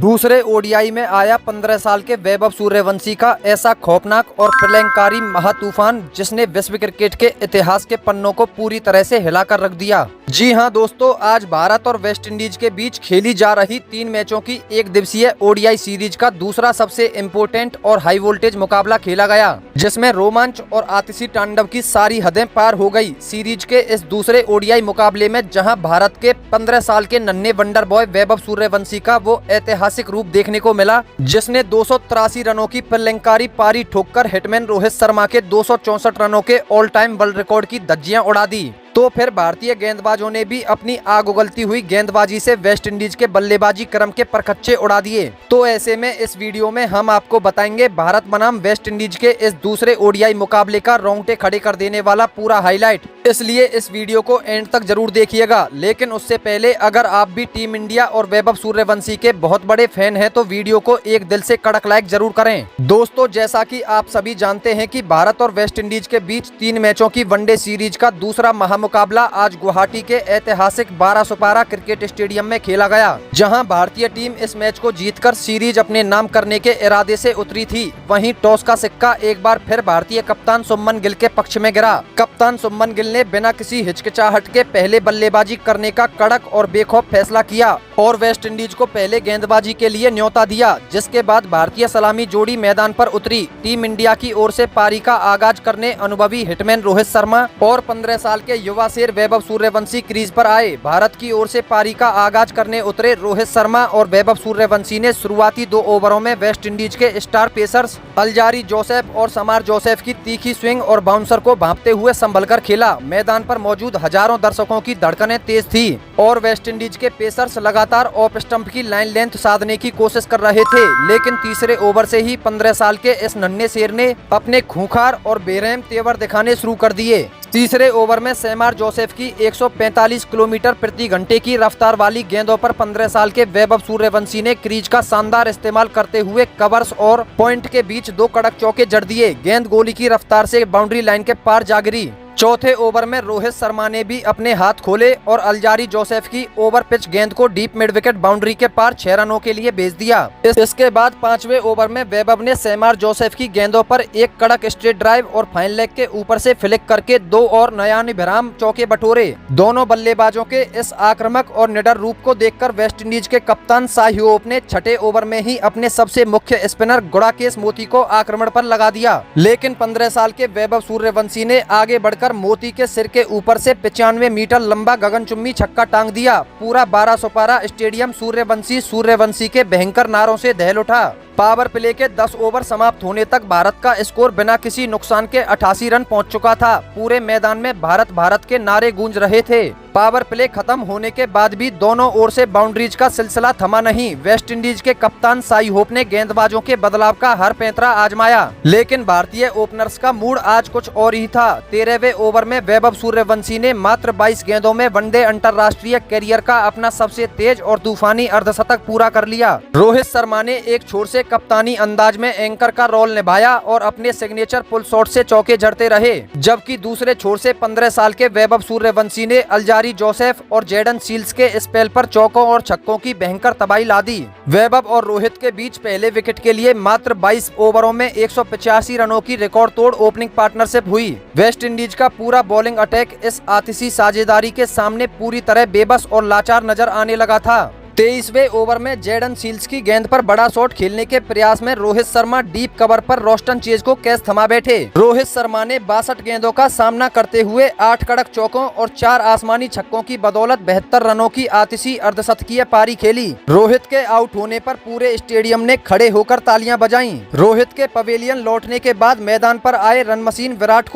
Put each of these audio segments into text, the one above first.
दूसरे ओडीआई में आया 15 साल के वैभव सूर्यवंशी का ऐसा खौफनाक और प्रलयंकारी महातूफान जिसने विश्व क्रिकेट के इतिहास के पन्नों को पूरी तरह से हिलाकर रख दिया। जी हां दोस्तों, आज भारत और वेस्टइंडीज के बीच खेली जा रही 3 मैचों की एक दिवसीय ओडीआई सीरीज का दूसरा सबसे इम्पोर्टेंट और हाई वोल्टेज मुकाबला खेला गया, जिसमें रोमांच और आतिशी तांडव की सारी हदें पार हो गई। सीरीज के इस दूसरे ओडीआई मुकाबले में जहां भारत के 15 साल के नन्हे वंडर बॉय वैभव सूर्यवंशी का वो ऐतिहासिक रूप देखने को मिला, जिसने 283 रनों की प्रलयंकारी पारी ठोककर हिटमैन रोहित शर्मा के 264 रनों के ऑल टाइम वर्ल्ड रिकॉर्ड की धज्जियां उड़ा दी। तो फिर भारतीय गेंदबाजों ने भी अपनी आग उगलती हुई गेंदबाजी से वेस्टइंडीज के बल्लेबाजी क्रम के परखच्चे उड़ा दिए। तो ऐसे में इस वीडियो में हम आपको बताएंगे भारत बनाम वेस्टइंडीज के इस दूसरे ओडीआई मुकाबले का रोंगटे खड़े कर देने वाला पूरा हाईलाइट, इसलिए इस वीडियो को एंड तक जरूर देखिएगा। लेकिन उससे पहले अगर आप भी टीम इंडिया और वैभव सूर्यवंशी के बहुत बड़े फैन हैं तो वीडियो को एक दिल से कड़क लाइक जरूर करें। दोस्तों, जैसा कि आप सभी जानते हैं कि भारत और वेस्टइंडीज के बीच 3 मैचों की वनडे सीरीज का दूसरा मुकाबला आज गुवाहाटी के ऐतिहासिक 1200 क्रिकेट स्टेडियम में खेला गया, जहां भारतीय टीम इस मैच को जीतकर सीरीज अपने नाम करने के इरादे से उतरी थी। वहीं टॉस का सिक्का एक बार फिर भारतीय कप्तान शुभमन गिल के पक्ष में गिरा। कप्तान शुभमन गिल ने बिना किसी हिचकिचाहट के पहले बल्लेबाजी करने का कड़क और बेखौफ फैसला किया और वेस्टइंडीज को पहले गेंदबाजी के लिए न्योता दिया, जिसके बाद भारतीय सलामी जोड़ी मैदान पर उतरी। टीम इंडिया की ओर से पारी का आगाज करने अनुभवी हिटमैन रोहित शर्मा और 15 साल के युवा शेर वैभव सूर्यवंशी क्रीज पर आए। भारत की ओर से पारी का आगाज करने उतरे रोहित शर्मा और वैभव सूर्यवंशी ने शुरुआती 2 ओवरों में वेस्टइंडीज के स्टार पेसर्स अल्जारी जोसेफ और समार जोसेफ की तीखी स्विंग और बाउंसर को भांपते हुए संभलकर खेला। मैदान पर मौजूद हजारों दर्शकों की धड़कनें तेज थी और वेस्टइंडीज के पेसर्स लगातार ऑफ स्टंप की लाइन लेंथ साधने की कोशिश कर रहे थे, लेकिन तीसरे ओवर से ही 15 साल के इस नन्हे शेर ने अपने खूंखार और बेरहम तेवर दिखाने शुरू कर दिए। तीसरे ओवर में समार जोसेफ की 145 किलोमीटर प्रति घंटे की रफ्तार वाली गेंदों पर 15 साल के वैभव सूर्यवंशी ने क्रीज का शानदार इस्तेमाल करते हुए कवर्स और पॉइंट के बीच 2 कड़क चौके जड़ दिए। गेंद गोली की रफ्तार से बाउंड्री लाइन के पार जा गिरी। चौथे ओवर में रोहित शर्मा ने भी अपने हाथ खोले और अल्जारी जोसेफ की ओवर पिच गेंद को डीप मिड विकेट बाउंड्री के पार 6 रनों के लिए भेज दिया। इसके बाद 5वें ओवर में वैभव ने समार जोसेफ की गेंदों पर एक कड़क स्ट्रेट ड्राइव और फाइन लेग के ऊपर से फ्लिक करके 2 और नयानिभिराम चौके बटोरे। दोनों बल्लेबाजों के इस आक्रामक और निडर रूप को देखकर वेस्टइंडीज के कप्तान शाही होप ने छठे ओवर में ही अपने सबसे मुख्य स्पिनर गुड़ाकेश मोती को आक्रमण पर लगा दिया, लेकिन 15 साल के वैभव सूर्यवंशी ने आगे बढ़कर मोती के सिर के ऊपर से 95 मीटर लंबा गगनचुम्बी छक्का टांग दिया। पूरा 1200 स्टेडियम सूर्यवंशी के भयंकर नारों से दहल उठा। पावर प्ले के 10 ओवर समाप्त होने तक भारत का स्कोर बिना किसी नुकसान के 88 रन पहुंच चुका था। पूरे मैदान में भारत के नारे गूंज रहे थे। पावर प्ले खत्म होने के बाद भी दोनों ओर से बाउंड्रीज का सिलसिला थमा नहीं। वेस्टइंडीज के कप्तान शाही होप ने गेंदबाजों के बदलाव का हर पैंतरा आजमाया, लेकिन भारतीय ओपनर्स का मूड आज कुछ और ही था। 13वें ओवर में वैभव सूर्यवंशी ने मात्र 22 गेंदों में वनडे अंतर्राष्ट्रीय कैरियर का अपना सबसे तेज और तूफानी अर्धशतक पूरा कर लिया। रोहित शर्मा ने एक छोर से कप्तानी अंदाज में एंकर का रोल निभाया और अपने सिग्नेचर पुल शॉट से चौके जड़ते रहे, जबकि दूसरे छोर से 15 साल के वैभव सूर्यवंशी ने अल्जारी जोसेफ और जेडन सील्स के स्पेल पर चौकों और छक्कों की भयंकर तबाही ला दी। वैभव और रोहित के बीच पहले विकेट के लिए मात्र 22 ओवरों में 185 रनों की रिकॉर्ड तोड़ ओपनिंग पार्टनरशिप हुई। वेस्टइंडीज का पूरा बॉलिंग अटैक इस आतिशी साझेदारी के सामने पूरी तरह बेबस और लाचार नजर आने लगा था। 23वें ओवर में जेडन सील्स की गेंद पर बड़ा शॉट खेलने के प्रयास में रोहित शर्मा डीप कवर पर रोस्टन चेज को कैच थमा बैठे। रोहित शर्मा ने 62 गेंदों का सामना करते हुए 8 कड़क चौकों और 4 आसमानी छक्कों की बदौलत 72 रनों की आतिशी अर्धशतकीय पारी खेली। रोहित के आउट होने पर पूरे स्टेडियम ने खड़े होकर तालियां बजाईं। रोहित के पवेलियन लौटने के बाद मैदान पर आए रन मशीन विराट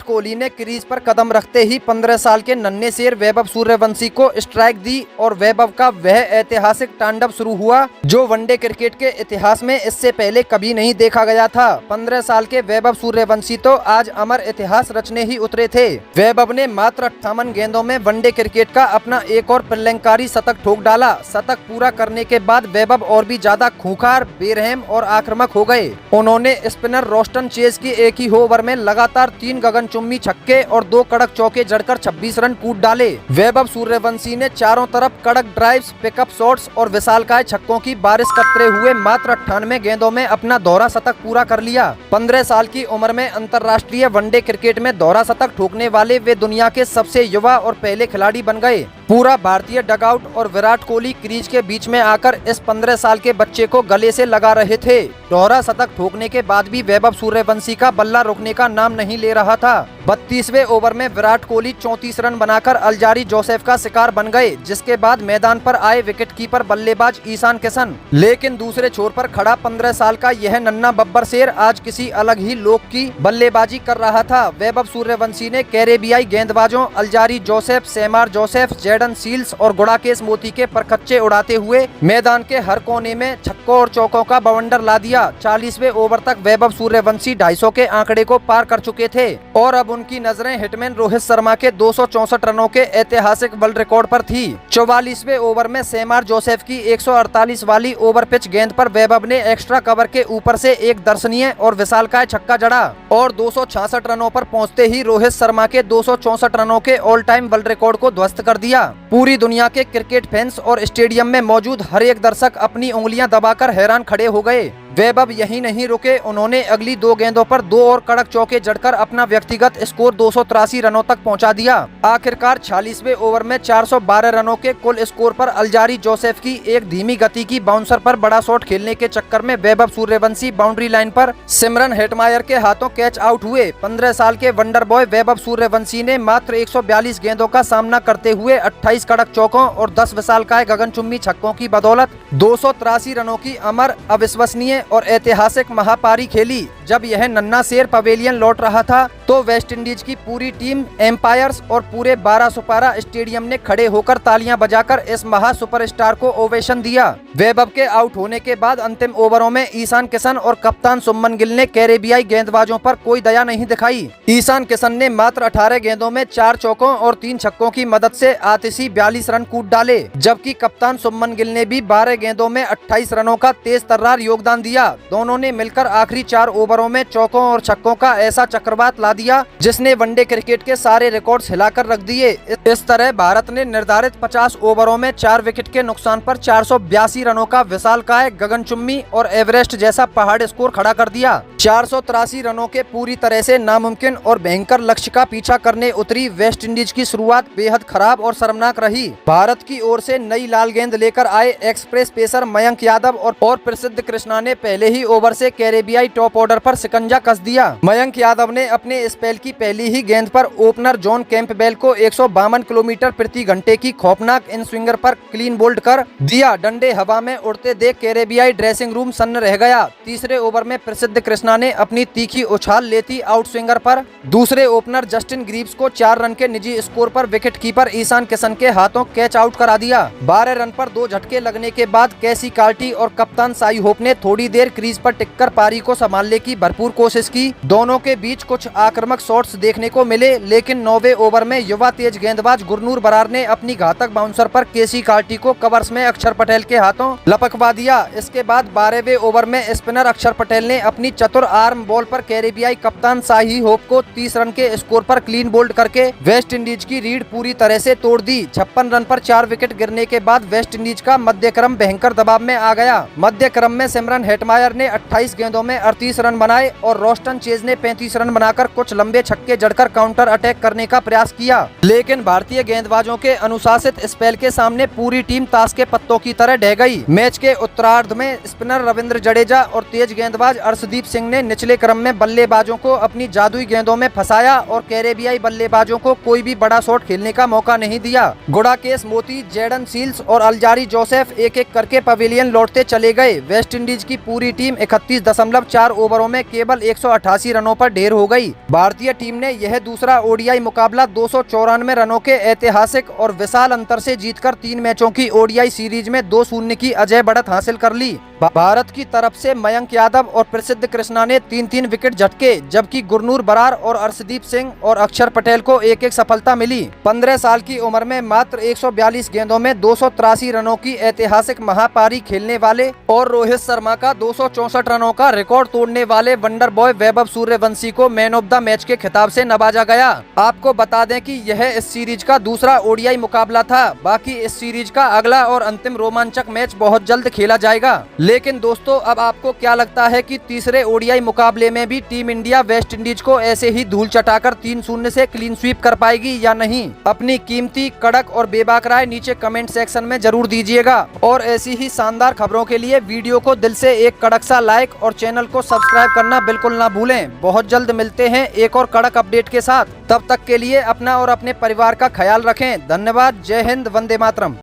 कोहली ने क्रीज पर कदम रखते ही 15 साल के नन्हे शेर वैभव सूर्यवंशी को स्ट्राइक दी और वैभव का वह ऐतिहासिक तांडव शुरू हुआ जो वनडे क्रिकेट के इतिहास में इससे पहले कभी नहीं देखा गया था। 15 साल के वैभव सूर्यवंशी तो आज अमर इतिहास रचने ही उतरे थे। वैभव ने मात्र 58 गेंदों में वनडे क्रिकेट का अपना एक और प्रलयंकारी शतक ठोक डाला। शतक पूरा करने के बाद वैभव और भी ज्यादा खूंखार, बेरहम और आक्रामक हो गए। उन्होंने स्पिनर रोस्टन चेज की एक ही ओवर में लगातार 3 गगनचुम्बी छक्के और 2 कड़क चौके जड़कर 26 रन कूद डाले। वैभव सूर्यवंशी ने चारों तरफ कड़क ड्राइव्स ड्राइव्स, पिकअप शॉट्स और विशालकाय छक्कों की बारिश करते हुए मात्र 98 गेंदों में अपना दोहरा शतक पूरा कर लिया। 15 साल की उम्र में अंतर्राष्ट्रीय वनडे क्रिकेट में दोहरा शतक ठोकने वाले वे दुनिया के सबसे युवा और पहले खिलाड़ी बन गए। पूरा भारतीय डगआउट और विराट कोहली क्रीज के बीच में आकर इस 15 साल के बच्चे को गले से लगा रहे थे। दोहरा शतक ठोकने के बाद भी वैभव सूर्यवंशी का बल्ला रुकने का नाम नहीं ले रहा था। 32वें ओवर में विराट कोहली 34 रन बनाकर अल्जारी जोसेफ का शिकार बन गए, जिसके बाद मैदान पर आए विकेटकीपर बल्लेबाज ईशान किशन। लेकिन दूसरे छोर पर खड़ा 15 साल का यह नन्हा बब्बर शेर आज किसी अलग ही लोक की बल्लेबाजी कर रहा था। वैभव सूर्यवंशी ने कैरेबियाई गेंदबाजों Alzarri Joseph, Semar Joseph, Jayden Seales और गुड़ाकेश मोती के परखच्चे उड़ाते हुए मैदान के हर कोने में छक्कों और चौकों का बवंडर ला दिया। 40वें ओवर तक वैभव सूर्यवंशी 250 के आंकड़े को पार कर चुके थे और अब उनकी नजरें हिटमैन रोहित शर्मा के 264 रनों के ऐतिहासिक वर्ल्ड रिकॉर्ड पर थी। 44वें ओवर में सेमार जोसेफ की 148 वाली ओवर पिच गेंद पर वैभव ने एक्स्ट्रा कवर के ऊपर से एक दर्शनीय और विशालकाय छक्का जड़ा और 266 रनों पर पहुंचते ही रोहित शर्मा के 264 रनों के ऑल टाइम वर्ल्ड रिकॉर्ड को ध्वस्त कर दिया। पूरी दुनिया के क्रिकेट फैंस और स्टेडियम में मौजूद हर एक दर्शक अपनी उंगलियां दबाकर हैरान खड़े हो गए। वैभव यहीं नहीं रुके, उन्होंने अगली 2 गेंदों पर 2 और कड़क चौके जड़कर अपना व्यक्तिगत स्कोर 283 रनों तक पहुंचा दिया। आखिरकार 46वें ओवर में 412 रनों के कुल स्कोर पर अल्जारी जोसेफ की एक धीमी गति की बाउंसर पर बड़ा शॉट खेलने के चक्कर में वैभव सूर्यवंशी बाउंड्री लाइन पर सिमरन हेटमायर के हाथों कैच आउट हुए। 15 साल के वंडर बॉय वैभव सूर्यवंशी ने मात्र 142 गेंदों का सामना करते हुए 28 कड़क चौकों और 10 विशालकाय गगनचुंबी छक्कों की बदौलत 283 रनों की अमर, अविश्वसनीय और ऐतिहासिक महापारी खेली। जब यह नन्हा शेर पवेलियन लौट रहा था तो वेस्टइंडीज की पूरी टीम, एम्पायर्स और पूरे 12 सुपारा स्टेडियम ने खड़े होकर तालियां बजाकर इस महा सुपरस्टार को ओवेशन दिया। वैभव के आउट होने के बाद अंतिम ओवरों में ईशान किशन और कप्तान शुभमन गिल ने कैरेबियाई गेंदबाजों पर कोई दया नहीं दिखाई। ईशान किशन ने मात्र 18 गेंदों में 4 चौकों और 3 छक्कों की मदद से आतिशी 42 रन कूद डाले, जबकि कप्तान शुभमन गिल ने भी 12 गेंदों में 28 रनों का तेज तर्रार योगदान दिया। दोनों ने मिलकर आखिरी 4 ओवरों में चौकों और छक्कों का ऐसा चक्रवात ला दिया जिसने वनडे क्रिकेट के सारे रिकॉर्ड्स हिलाकर रख दिए। इस तरह भारत ने निर्धारित 50 ओवरों में 4 विकेट के नुकसान पर 482 रनों का विशालकाय, गगनचुंबी और एवरेस्ट जैसा पहाड़ स्कोर खड़ा कर दिया। 483 रनों के पूरी तरह से नामुमकिन और भयंकर लक्ष्य का पीछा करने उतरी वेस्टइंडीज की शुरुआत बेहद खराब और शर्मनाक रही। भारत की ओर से नई लाल गेंद लेकर आए एक्सप्रेस पेसर मयंक यादव और प्रसिद्ध कृष्णा ने पहले ही ओवर से कैरेबियाई टॉप ऑर्डर पर शिकंजा कस दिया। मयंक यादव ने अपने स्पेल की पहली ही गेंद पर ओपनर जॉन कैंपबेल को 152 किलोमीटर प्रति घंटे की खौफनाक इन स्विंगर पर क्लीन बोल्ड कर दिया। डंडे हवा में उड़ते देख कैरेबियाई ड्रेसिंग रूम सन्न रह गया। तीसरे ओवर में प्रसिद्ध कृष्णा ने अपनी तीखी उछाल लेती आउट स्विंगर पर दूसरे ओपनर जस्टिन ग्रीव्स को 4 रन के निजी स्कोर पर विकेट कीपर ईशान किशन के हाथों कैच आउट करा दिया। 12 रन पर 2 झटके लगने के बाद कैसी कार्टी और कप्तान साई होप ने थोड़ी देर क्रीज पर टिककर पारी को संभालने की भरपूर कोशिश की। दोनों के बीच कुछ आक्रामक शॉट्स देखने को मिले, लेकिन 9वें ओवर में युवा तेज गेंदबाज गुरनूर बरार ने अपनी घातक बाउंसर पर केसी कार्टी को कवर्स में अक्षर पटेल के हाथों लपकवा दिया। इसके बाद 12वें ओवर में स्पिनर अक्षर पटेल ने अपनी चतुर आर्म बॉल पर कैरेबियाई कप्तान साई होप को 30 रन के स्कोर पर क्लीन बोल्ड करके वेस्ट इंडीज की रीढ़ पूरी तरह से तोड़ दी। 56 रन पर 4 विकेट गिरने के बाद वेस्ट इंडीज का मध्यक्रम भयंकर दबाव में आ गया। मध्यक्रम में सिमरन हेटमायर ने 28 गेंदों में 38 रन बनाए और रोस्टन चेज ने 35 रन बनाकर कुछ लंबे छक्के जड़कर काउंटर अटैक करने का प्रयास किया, लेकिन भारतीय गेंदबाजों के अनुशासित स्पेल के सामने पूरी टीम ताश के पत्तों की तरह ढह गई। मैच के उत्तरार्ध में स्पिनर रविंद्र जडेजा और तेज गेंदबाज अर्शदीप सिंह ने निचले क्रम में बल्लेबाजों को अपनी जादुई गेंदों में फंसाया और कैरेबियाई बल्लेबाजों को कोई भी बड़ा शॉट खेलने का मौका नहीं दिया। गुड़ाकेश मोती, जेडन सील्स और अल्जारी जोसेफ एक एक करके पवेलियन लौटते चले गए। वेस्ट इंडीज की पूरी टीम 31.4 ओवरों में केवल 188 रनों पर ढेर हो गई। भारतीय टीम ने यह दूसरा ओडीआई मुकाबला 294 रनों के ऐतिहासिक और विशाल अंतर से जीतकर 3 मैचों की ओडीआई सीरीज में 2-0 की अजय बढ़त हासिल कर ली। भारत की तरफ से मयंक यादव और प्रसिद्ध कृष्णा ने 3-3 विकेट झटके, जबकि गुरनूर बरार और अर्शदीप सिंह और अक्षर पटेल को एक एक सफलता मिली। 15 साल की उम्र में मात्र 142 गेंदों में 283 रनों की ऐतिहासिक महापारी खेलने वाले और रोहित शर्मा का 264 रनों का रिकॉर्ड तोड़ने वाले वंडर बॉय वैभव सूर्यवंशी को मैन ऑफ द मैच के खिताब से नवाजा गया। आपको बता दें कि यह इस सीरीज का दूसरा ओडीआई मुकाबला था। बाकी इस सीरीज का अगला और अंतिम रोमांचक मैच बहुत जल्द खेला जाएगा। लेकिन दोस्तों, अब आपको क्या लगता है कि तीसरे ओडीआई मुकाबले में भी टीम इंडिया वेस्ट इंडीज को ऐसे ही धूल चटाकर 3-0 से क्लीन स्वीप कर पाएगी या नहीं? अपनी कीमती, कड़क और बेबाक राय नीचे कमेंट सेक्शन में जरूर दीजिएगा। और ऐसी ही शानदार खबरों के लिए वीडियो को दिल से एक कड़क सा लाइक और चैनल को सब्सक्राइब करना बिल्कुल ना भूलें। बहुत जल्द मिलते हैं एक और कड़क अपडेट के साथ। तब तक के लिए अपना और अपने परिवार का ख्याल रखें। धन्यवाद। जय हिंद। वंदे मातरम।